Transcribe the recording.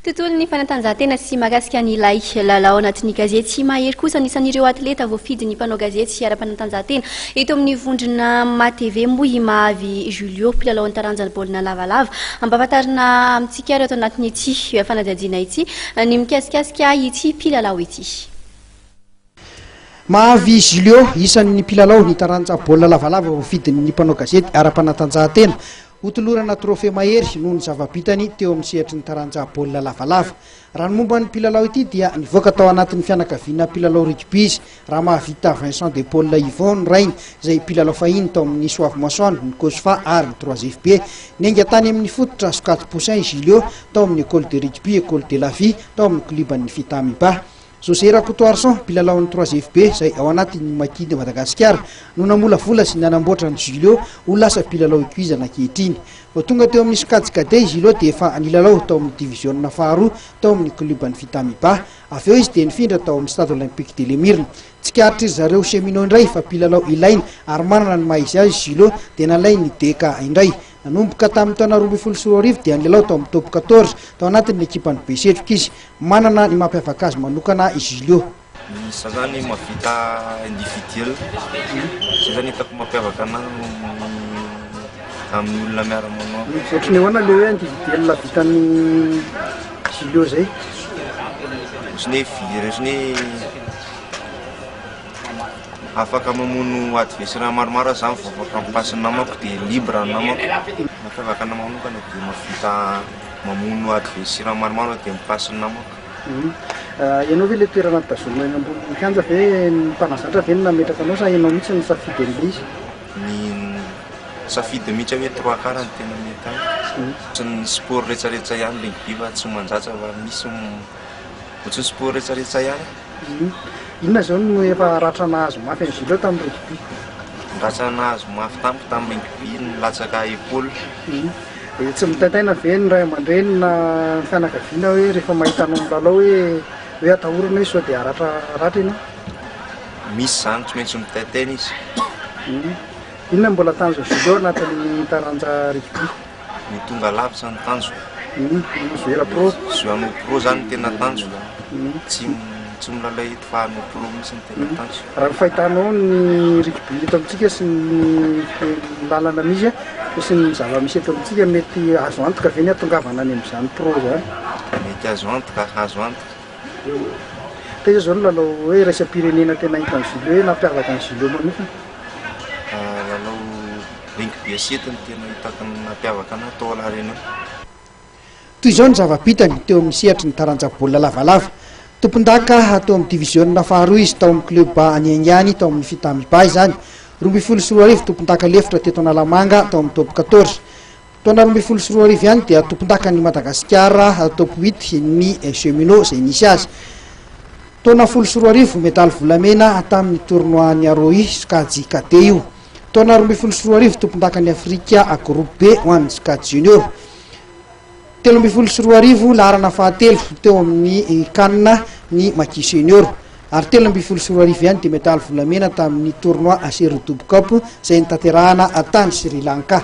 Tontolon'ny fanatanjahantena sy mahakasika ny ilay lalao anatin'ny gazety sy mahery kosa anisan'ireo atleta voafidy ny mpanao gazety sy ara-panatanjahantena eto amin'ny vondrona MATV moa Mahavy Julio mpilalao ny taranjana baolina lavalava ampahafantarina amintsika ireo ato anatin'ity fanadihadiana ity ny mikasikasika ity mpilalao ity. Mahavy Julio isan'ny mpilalao ny taranja baolina lavalava voafidy ny mpanao gazety ara-panatanjahantena utulurana trophée mahery noho ny zava-bitany teo amin'ny sehatry ny taranja baolina lavalava. Raha ny momba ny mpilalao ity dia nivoaka tao anatin'ny fianakaviana mpilalao rugby raha mahavita Vincent de Paul Yvonne Rainy izay mpilalao fahiny tao amin'ny Soave Moisson ny Cosfa ary ny 3FB nenga tany amin'ny fototra Socate Poussin Julio tao amin'ny école de rugby école de la vie tao amin'ny cluban'ny Fitamiba. José Rakotoarson mpilalao ny 3FB izay ao anatin'ny Makiny Madagasikara no namolavola sy nanamboatra ny Julio ho lasa mpilalao ikiizana ankehitriny. Vao tonga teo amin'ny Skadj Cadet Julio dia efa nilalao tao amin'ny division faharoa tao amin'ny cluban'ny Fitamiba. Avy eo izy dia nifindra tao amin'ny Stade Olympique de Lemirna. Tsikaritra izy zareo cheminot indray fa mpilalao ilaina ary manana ny maha izy azy Julio dia nalay ny deka indray. Nanomboka tamin'ny taona 2024 dia nilalao tao amin'ny top 14 tao anatin'ny ekipan'ny Besetroka izy. Manana ny mampiavaka azy manokana i Julio. Isa zany mavita individuel. Zany hitako mampiavaka anazy amin'ny olona miara-manao. Ohatrany ahoana le hoe individuel vitan'ny Julio zay? Zany afaka mamono adversaire maromaro zany vao afaka mipasy namako dia libre namako. Mampiavaka namako manokana dia mavita mamono adversaire maromaro dia mipasy namako. Ianao ve le toerana tazomina eny ambony kianja ve ny mpanazatra ve ny nametraka anao sa ianao mihitsy ny safidy amin'ilay izy? Ny safidy mihitsy hoe 3 quart ny tena mety any. Tsy ny sport rehetrarehetra ihany rugby fa tsy manjatra fa misy ohatrany sport rehetrarehetra ihany. Inona zao no efa ratra nahazo mafy ny Julio tamin'ny rugby? Ratra nahazo mafy tamiko tamin'ny rugby nilatsaka épaule. Tsy mitaitaina ve ny ray aman-dreny na fianakaviana hoe rehefa mahita anao milalao hoe atahorana izy sao dia ratra ianao? Misy zany tsy maintsy mitaitaina izy. Inona mbola tanjo Julio anatin'ny taranja rugby? Ny tonga lavitra ny tanjo. Joueur pro? Joueur pro zany tena tanjo. Tsy milalao eto fa no pro mihitsy ny tena tanjo. Raha fahitanao ny rugby eto amintsika sy ny lalana misy sy ny zava-misy eto amintsika mety azo antoka ve ny atongavana any amin'izany pro zany? Mety azo antoka, azo antoka. Tena zao no lalao hoe raisam-pirenena tena hitan'ny Julio hoe nampiavaka ny Julio manokana? Lalao rugby asety ny tena hitako nampiavaka anahy tao alaharena. Toy izao ny zava-bitany teo amin'ny sehatry ny taranja baolina lavalava. Tompon-daka tao amin'ny division faharoa izy tao amin'ny club Aniangany tao amin'ny Fitamiba izany. 2024 tompon-daka lefitra teto Analamanga tao amin'ny top 14. Taona 2024 ihany dia tompon-daka ny Madagasikara top 8 ny cheminot izay nisy azy. Taona 2024 medaly volamena tamin'ny tournoi ny Aroi Skadj Cadet io. Taona 2024 tompon-daka ny Afrika groupe B ho an'ny Skadj Junior. 2024 laharana fahatelo teo amin'ny kanina ny Maki Senior ary 2024 ihany dia medaly volamena tamin'ny tournoi Aseru Cup izay nitanterahana tany Sri Lanka.